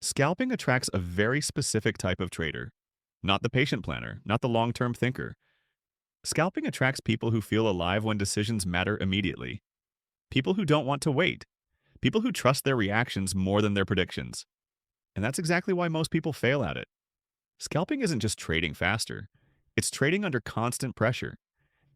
Scalping attracts a very specific type of trader, not the patient planner, not the long term thinker. Scalping attracts people who feel alive when decisions matter immediately, people who don't want to wait, people who trust their reactions more than their predictions. And that's exactly why most people fail at it. Scalping isn't just trading faster, it's trading under constant pressure.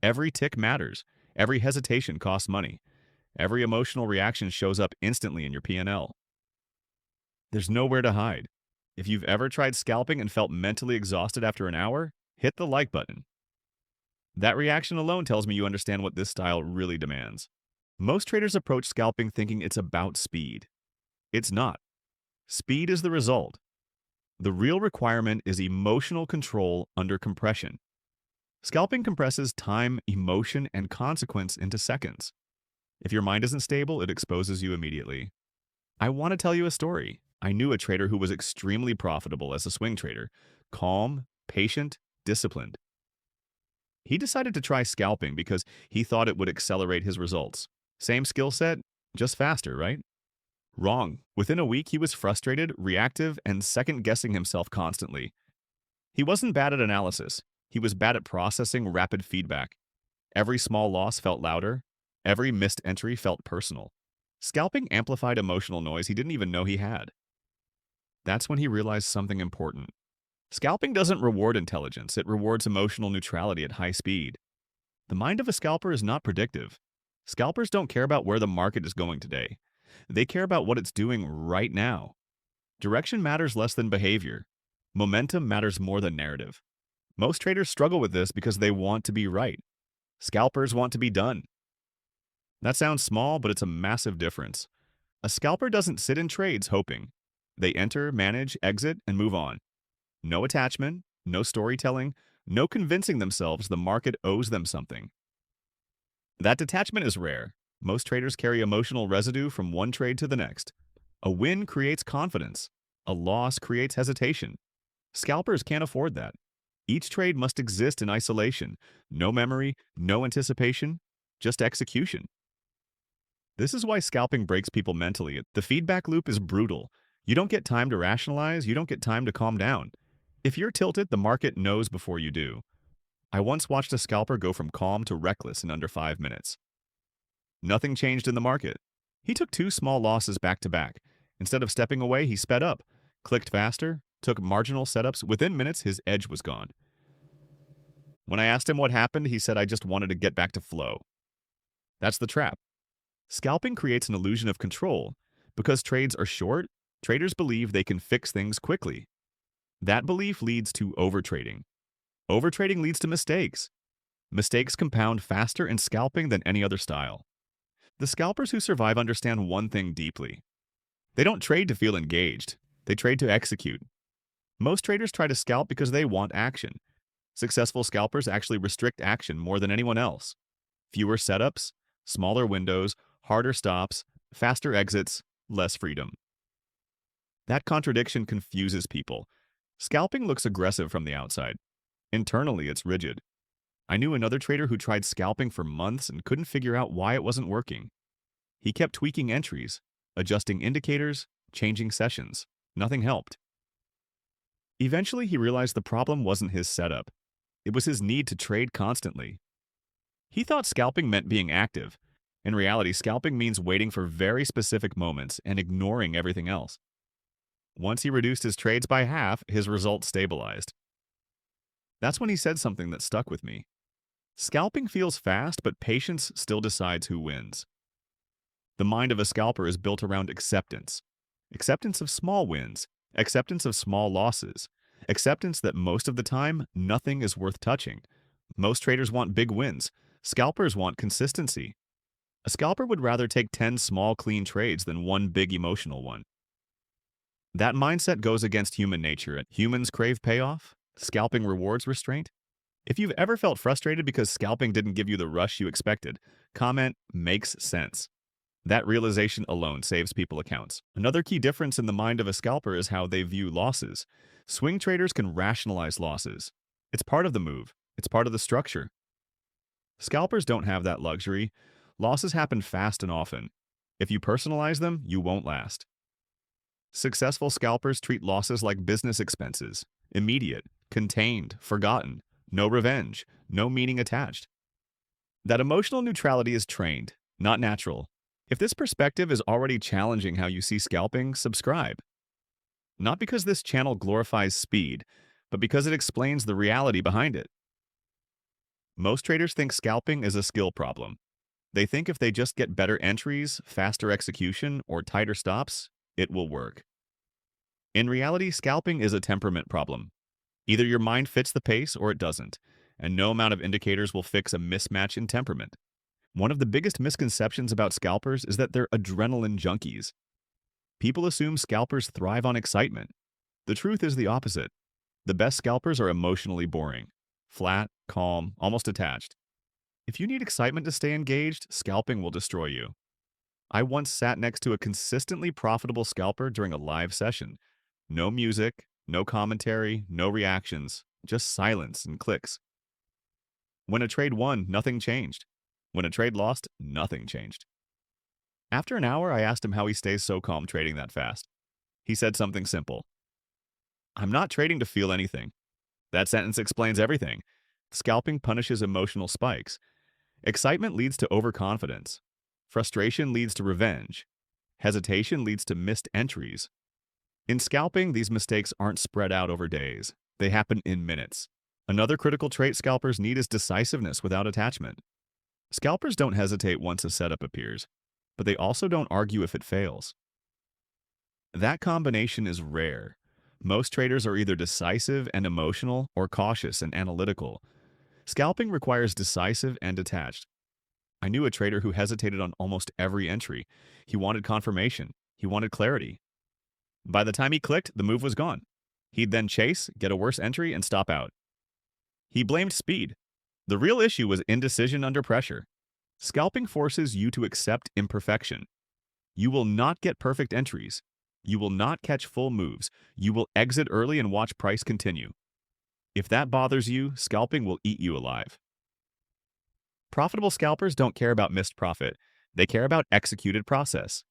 Every tick matters, every hesitation costs money, every emotional reaction shows up instantly in your P&L. There's nowhere to hide. If you've ever tried scalping and felt mentally exhausted after an hour, hit the like button. That reaction alone tells me you understand what this style really demands. Most traders approach scalping thinking it's about speed. It's not. Speed is the result. The real requirement is emotional control under compression. Scalping compresses time, emotion, and consequence into seconds. If your mind isn't stable, it exposes you immediately. I want to tell you a story. I knew a trader who was extremely profitable as a swing trader, calm, patient, disciplined. He decided to try scalping because he thought it would accelerate his results. Same skill set, just faster, right? Wrong. Within a week, he was frustrated, reactive, and second-guessing himself constantly. He wasn't bad at analysis. He was bad at processing rapid feedback. Every small loss felt louder. Every missed entry felt personal. Scalping amplified emotional noise he didn't even know he had. That's when he realized something important. Scalping doesn't reward intelligence, it rewards emotional neutrality at high speed. The mind of a scalper is not predictive. Scalpers don't care about where the market is going today. They care about what it's doing right now. Direction matters less than behavior. Momentum matters more than narrative. Most traders struggle with this because they want to be right. Scalpers want to be done. That sounds small, but it's a massive difference. A scalper doesn't sit in trades hoping. They enter, manage, exit, and move on. No attachment, no storytelling, no convincing themselves the market owes them something. That detachment is rare. Most traders carry emotional residue from one trade to the next. A win creates confidence. A loss creates hesitation. Scalpers can't afford that. Each trade must exist in isolation. No memory, no anticipation, just execution. This is why scalping breaks people mentally. The feedback loop is brutal. You don't get time to rationalize, you don't get time to calm down. If you're tilted, the market knows before you do. I once watched a scalper go from calm to reckless in under 5 minutes. Nothing changed in the market. He took two small losses back to back. Instead of stepping away, he sped up, clicked faster, took marginal setups. Within minutes, his edge was gone. When I asked him what happened, he said, "I just wanted to get back to flow." That's the trap. Scalping creates an illusion of control. Because trades are short, traders believe they can fix things quickly. That belief leads to overtrading. Overtrading leads to mistakes. Mistakes compound faster in scalping than any other style. The scalpers who survive understand one thing deeply. They don't trade to feel engaged. They trade to execute. Most traders try to scalp because they want action. Successful scalpers actually restrict action more than anyone else. Fewer setups, smaller windows, harder stops, faster exits, less freedom. That contradiction confuses people. Scalping looks aggressive from the outside. Internally, it's rigid. I knew another trader who tried scalping for months and couldn't figure out why it wasn't working. He kept tweaking entries, adjusting indicators, changing sessions. Nothing helped. Eventually, he realized the problem wasn't his setup. It was his need to trade constantly. He thought scalping meant being active. In reality, scalping means waiting for very specific moments and ignoring everything else. Once he reduced his trades by half, his results stabilized. That's when he said something that stuck with me. Scalping feels fast, but patience still decides who wins. The mind of a scalper is built around acceptance. Acceptance of small wins, acceptance of small losses, acceptance that most of the time, nothing is worth touching. Most traders want big wins. Scalpers want consistency. A scalper would rather take 10 small, clean trades than one big emotional one. That mindset goes against human nature. Humans crave payoff. Scalping rewards restraint. If you've ever felt frustrated because scalping didn't give you the rush you expected, comment "makes sense." That realization alone saves people accounts. Another key difference in the mind of a scalper is how they view losses. Swing traders can rationalize losses. It's part of the move. It's part of the structure. Scalpers don't have that luxury. Losses happen fast and often. If you personalize them, you won't last. Successful scalpers treat losses like business expenses, immediate, contained, forgotten, no revenge, no meaning attached. That emotional neutrality is trained, not natural. If this perspective is already challenging how you see scalping, subscribe. Not because this channel glorifies speed, but because it explains the reality behind it. Most traders think scalping is a skill problem. They think if they just get better entries, faster execution, or tighter stops, it will work. In reality, scalping is a temperament problem. Either your mind fits the pace or it doesn't, and no amount of indicators will fix a mismatch in temperament. One of the biggest misconceptions about scalpers is that they're adrenaline junkies. People assume scalpers thrive on excitement. The truth is the opposite. The best scalpers are emotionally boring, flat, calm, almost detached. If you need excitement to stay engaged, scalping will destroy you. I once sat next to a consistently profitable scalper during a live session. No music, no commentary, no reactions, just silence and clicks. When a trade won, nothing changed. When a trade lost, nothing changed. After an hour, I asked him how he stays so calm trading that fast. He said something simple. "I'm not trading to feel anything." That sentence explains everything. Scalping punishes emotional spikes. Excitement leads to overconfidence. Frustration leads to revenge. Hesitation leads to missed entries. In scalping, these mistakes aren't spread out over days. They happen in minutes. Another critical trait scalpers need is decisiveness without attachment. Scalpers don't hesitate once a setup appears, but they also don't argue if it fails. That combination is rare. Most traders are either decisive and emotional or cautious and analytical. Scalping requires decisive and detached. I knew a trader who hesitated on almost every entry. He wanted confirmation. He wanted clarity. By the time he clicked, the move was gone. He'd then chase, get a worse entry, and stop out. He blamed speed. The real issue was indecision under pressure. Scalping forces you to accept imperfection. You will not get perfect entries. You will not catch full moves. You will exit early and watch price continue. If that bothers you, scalping will eat you alive. Profitable scalpers don't care about missed profit. They care about executed process.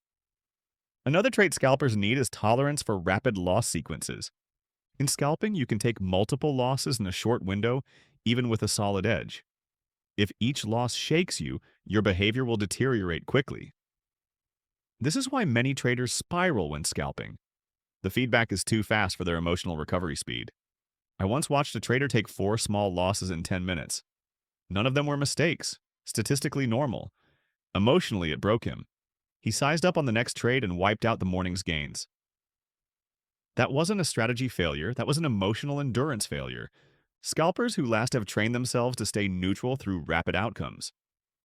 Another trait scalpers need is tolerance for rapid loss sequences. In scalping, you can take multiple losses in a short window, even with a solid edge. If each loss shakes you, your behavior will deteriorate quickly. This is why many traders spiral when scalping. The feedback is too fast for their emotional recovery speed. I once watched a trader take 4 small losses in 10 minutes. None of them were mistakes, statistically normal. Emotionally, it broke him. He sized up on the next trade and wiped out the morning's gains. That wasn't a strategy failure, that was an emotional endurance failure. Scalpers who last have trained themselves to stay neutral through rapid outcomes.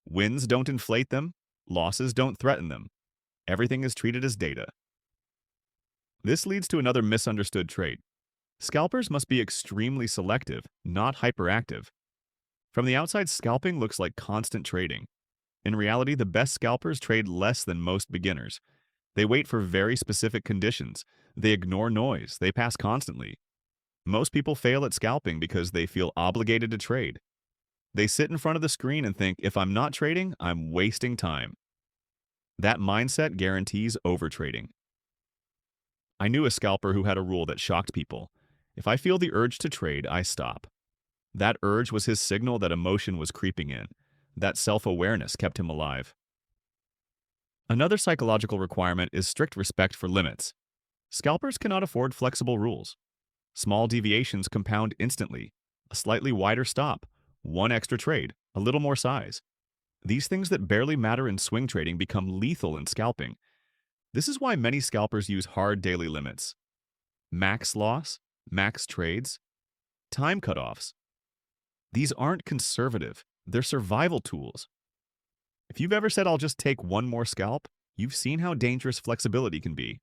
Wins don't inflate them, losses don't threaten them. Everything is treated as data. This leads to another misunderstood trait. Scalpers must be extremely selective, not hyperactive. From the outside, scalping looks like constant trading. In reality, the best scalpers trade less than most beginners. They wait for very specific conditions. They ignore noise. They pass constantly. Most people fail at scalping because they feel obligated to trade. They sit in front of the screen and think, if I'm not trading, I'm wasting time. That mindset guarantees overtrading. I knew a scalper who had a rule that shocked people. If I feel the urge to trade, I stop. That urge was his signal that emotion was creeping in. That self-awareness kept him alive. Another psychological requirement is strict respect for limits. Scalpers cannot afford flexible rules. Small deviations compound instantly. A slightly wider stop, one extra trade, a little more size. These things that barely matter in swing trading become lethal in scalping. This is why many scalpers use hard daily limits. Max loss, max trades, time cutoffs. These aren't conservative, they're survival tools. If you've ever said, "I'll just take one more scalp," you've seen how dangerous flexibility can be.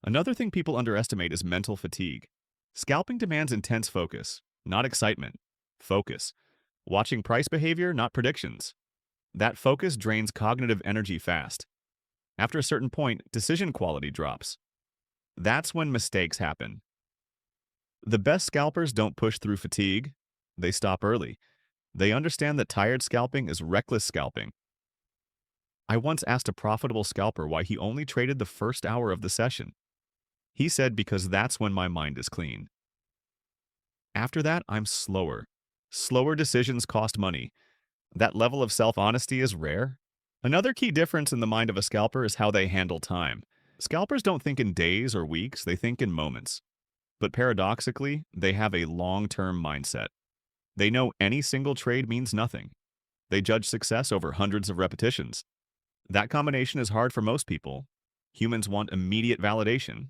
Another thing people underestimate is mental fatigue. Scalping demands intense focus, not excitement. Focus. Watching price behavior, not predictions. That focus drains cognitive energy fast. After a certain point, decision quality drops. That's when mistakes happen. The best scalpers don't push through fatigue. They stop early. They understand that tired scalping is reckless scalping. I once asked a profitable scalper why he only traded the first hour of the session. He said, because that's when my mind is clean. After that, I'm slower. Slower decisions cost money. That level of self-honesty is rare. Another key difference in the mind of a scalper is how they handle time. Scalpers don't think in days or weeks, they think in moments. But paradoxically, they have a long-term mindset. They know any single trade means nothing. They judge success over hundreds of repetitions. That combination is hard for most people. Humans want immediate validation.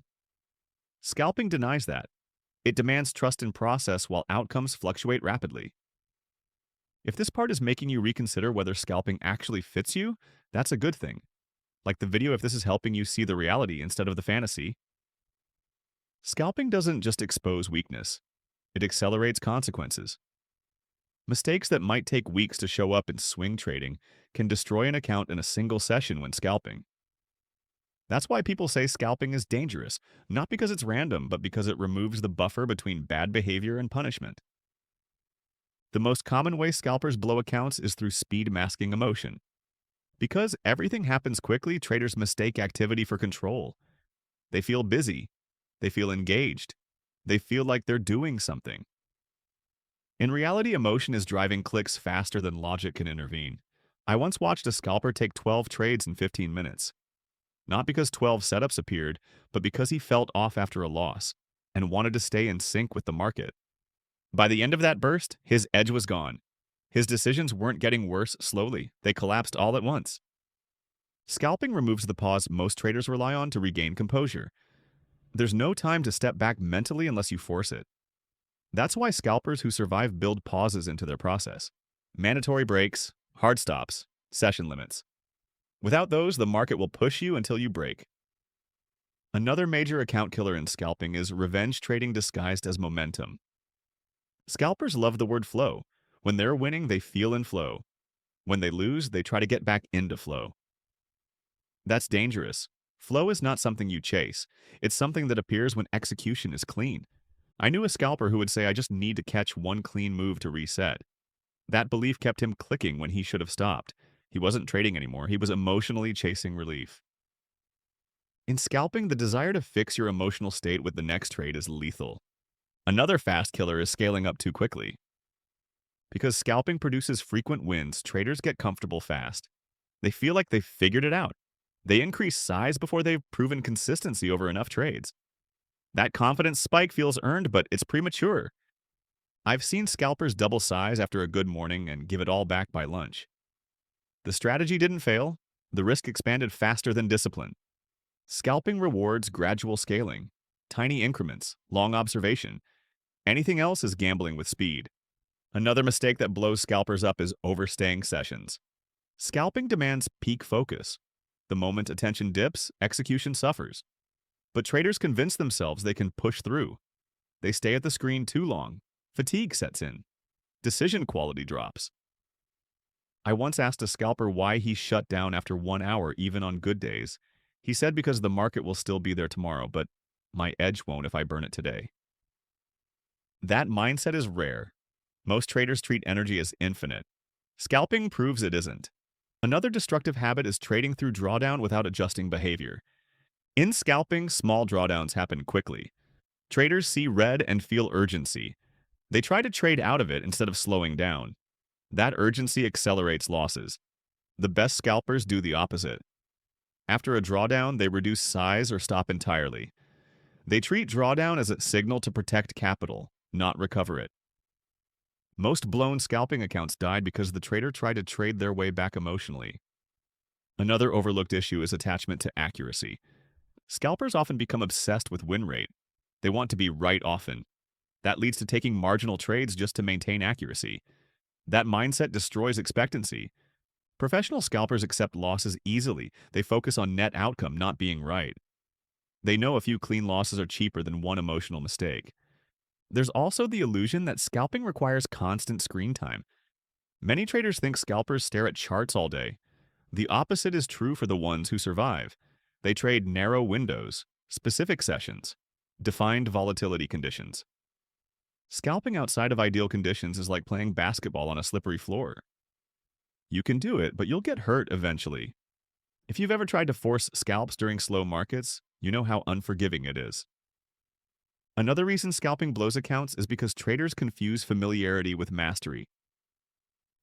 Scalping denies that. It demands trust in process while outcomes fluctuate rapidly. If this part is making you reconsider whether scalping actually fits you, that's a good thing. Like the video if this is helping you see the reality instead of the fantasy. Scalping doesn't just expose weakness. It accelerates consequences. Mistakes that might take weeks to show up in swing trading can destroy an account in a single session when scalping. That's why people say scalping is dangerous, not because it's random, but because it removes the buffer between bad behavior and punishment. The most common way scalpers blow accounts is through speed masking emotion. Because everything happens quickly, traders mistake activity for control. They feel busy. They feel engaged. They feel like they're doing something. In reality, emotion is driving clicks faster than logic can intervene. I once watched a scalper take 12 trades in 15 minutes. Not because 12 setups appeared, but because he felt off after a loss and wanted to stay in sync with the market. By the end of that burst, his edge was gone. His decisions weren't getting worse slowly. They collapsed all at once. Scalping removes the pause most traders rely on to regain composure. There's no time to step back mentally unless you force it. That's why scalpers who survive build pauses into their process. Mandatory breaks, hard stops, session limits. Without those, the market will push you until you break. Another major account killer in scalping is revenge trading disguised as momentum. Scalpers love the word flow. When they're winning, they feel in flow. When they lose, they try to get back into flow. That's dangerous. Flow is not something you chase. It's something that appears when execution is clean. I knew a scalper who would say, I just need to catch one clean move to reset. That belief kept him clicking when he should have stopped. He wasn't trading anymore. He was emotionally chasing relief. In scalping, the desire to fix your emotional state with the next trade is lethal. Another fast killer is scaling up too quickly. Because scalping produces frequent wins, traders get comfortable fast. They feel like they've figured it out. They increase size before they've proven consistency over enough trades. That confidence spike feels earned, but it's premature. I've seen scalpers double size after a good morning and give it all back by lunch. The strategy didn't fail. The risk expanded faster than discipline. Scalping rewards gradual scaling, tiny increments, long observation. Anything else is gambling with speed. Another mistake that blows scalpers up is overstaying sessions. Scalping demands peak focus. The moment attention dips, execution suffers. But traders convince themselves they can push through. They stay at the screen too long. Fatigue sets in. Decision quality drops. I once asked a scalper why he shut down after 1 hour even on good days. He said because the market will still be there tomorrow, but my edge won't if I burn it today. That mindset is rare. Most traders treat energy as infinite. Scalping proves it isn't. Another destructive habit is trading through drawdown without adjusting behavior. In scalping, small drawdowns happen quickly. Traders see red and feel urgency. They try to trade out of it instead of slowing down. That urgency accelerates losses. The best scalpers do the opposite. After a drawdown, they reduce size or stop entirely. They treat drawdown as a signal to protect capital, not recover it. Most blown scalping accounts died because the trader tried to trade their way back emotionally. Another overlooked issue is attachment to accuracy. Scalpers often become obsessed with win rate. They want to be right often. That leads to taking marginal trades just to maintain accuracy. That mindset destroys expectancy. Professional scalpers accept losses easily. They focus on net outcome, not being right. They know a few clean losses are cheaper than one emotional mistake. There's also the illusion that scalping requires constant screen time. Many traders think scalpers stare at charts all day. The opposite is true for the ones who survive. They trade narrow windows, specific sessions, defined volatility conditions. Scalping outside of ideal conditions is like playing basketball on a slippery floor. You can do it, but you'll get hurt eventually. If you've ever tried to force scalps during slow markets, You know how unforgiving it is. Another reason scalping blows accounts is because traders confuse familiarity with mastery.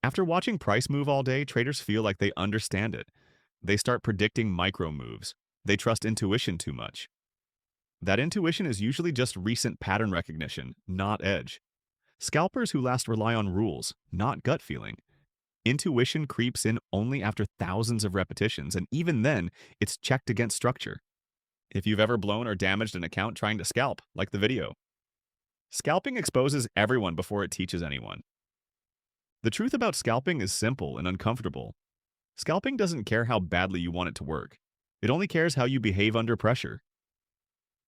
After watching price move all day, traders feel like they understand it. They start predicting micro moves. They trust intuition too much. That intuition is usually just recent pattern recognition, not edge. Scalpers who last rely on rules, not gut feeling. Intuition creeps in only after thousands of repetitions, and even then, it's checked against structure. If you've ever blown or damaged an account trying to scalp, like the video. Scalping exposes everyone before it teaches anyone. The truth about scalping is simple and uncomfortable. Scalping doesn't care how badly you want it to work. It only cares how you behave under pressure.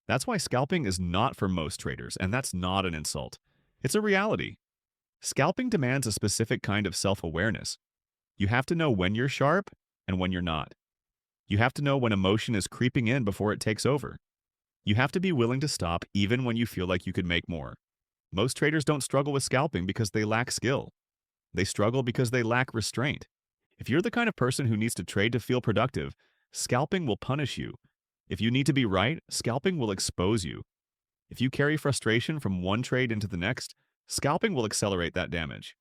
That's why scalping is not for most traders, and that's not an insult. It's a reality. Scalping demands a specific kind of self-awareness. You have to know when you're sharp and when you're not. You have to know when emotion is creeping in before it takes over. You have to be willing to stop even when you feel like you could make more. Most traders don't struggle with scalping because they lack skill. They struggle because they lack restraint. If you're the kind of person who needs to trade to feel productive, scalping will punish you. If you need to be right, scalping will expose you. If you carry frustration from one trade into the next, scalping will accelerate that damage.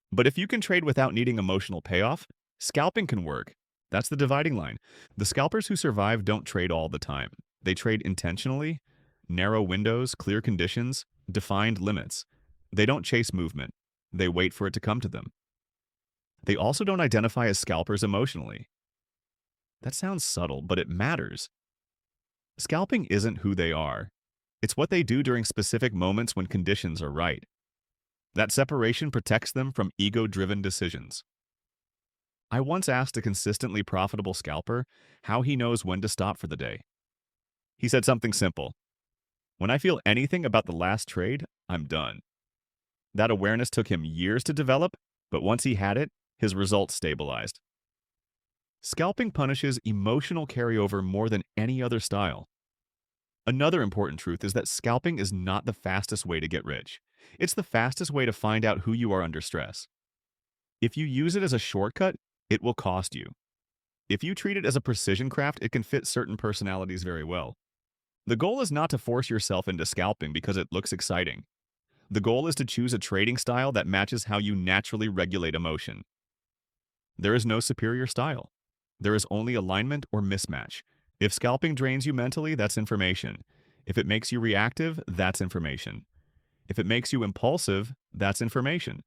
But if you can trade without needing emotional payoff, scalping can work. That's the dividing line. The scalpers who survive don't trade all the time. They trade intentionally, narrow windows, clear conditions, defined limits. They don't chase movement. They wait for it to come to them. They also don't identify as scalpers emotionally. That sounds subtle, but it matters. Scalping isn't who they are. It's what they do during specific moments when conditions are right. That separation protects them from ego-driven decisions. I once asked a consistently profitable scalper how he knows when to stop for the day. He said something simple. When I feel anything about the last trade, I'm done. That awareness took him years to develop, but once he had it, his results stabilized. Scalping punishes emotional carryover more than any other style. Another important truth is that scalping is not the fastest way to get rich. It's the fastest way to find out who you are under stress. If you use it as a shortcut, it will cost you. If you treat it as a precision craft, it can fit certain personalities very well. The goal is not to force yourself into scalping because it looks exciting. The goal is to choose a trading style that matches how you naturally regulate emotion. There is no superior style. There is only alignment or mismatch. If scalping drains you mentally, that's information. If it makes you reactive, that's information. If it makes you impulsive, that's information.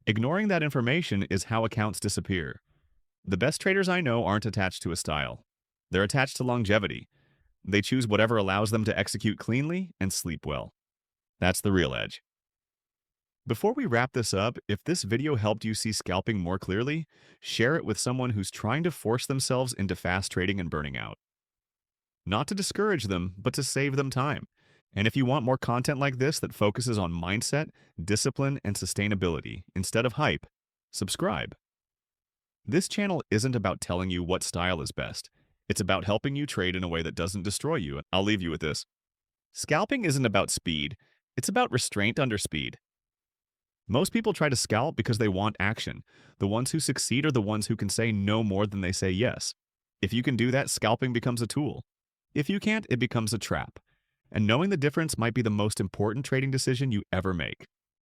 Ignoring that information is how accounts disappear. The best traders I know aren't attached to a style. They're attached to longevity. They choose whatever allows them to execute cleanly and sleep well. That's the real edge. Before we wrap this up, if this video helped you see scalping more clearly, share it with someone who's trying to force themselves into fast trading and burning out. Not to discourage them, but to save them time. And if you want more content like this that focuses on mindset, discipline, and sustainability instead of hype, subscribe. This channel isn't about telling you what style is best. It's about helping you trade in a way that doesn't destroy you. And I'll leave you with this. Scalping isn't about speed. It's about restraint under speed. Most people try to scalp because they want action. The ones who succeed are the ones who can say no more than they say yes. If you can do that, scalping becomes a tool. If you can't, it becomes a trap. And knowing the difference might be the most important trading decision you ever make.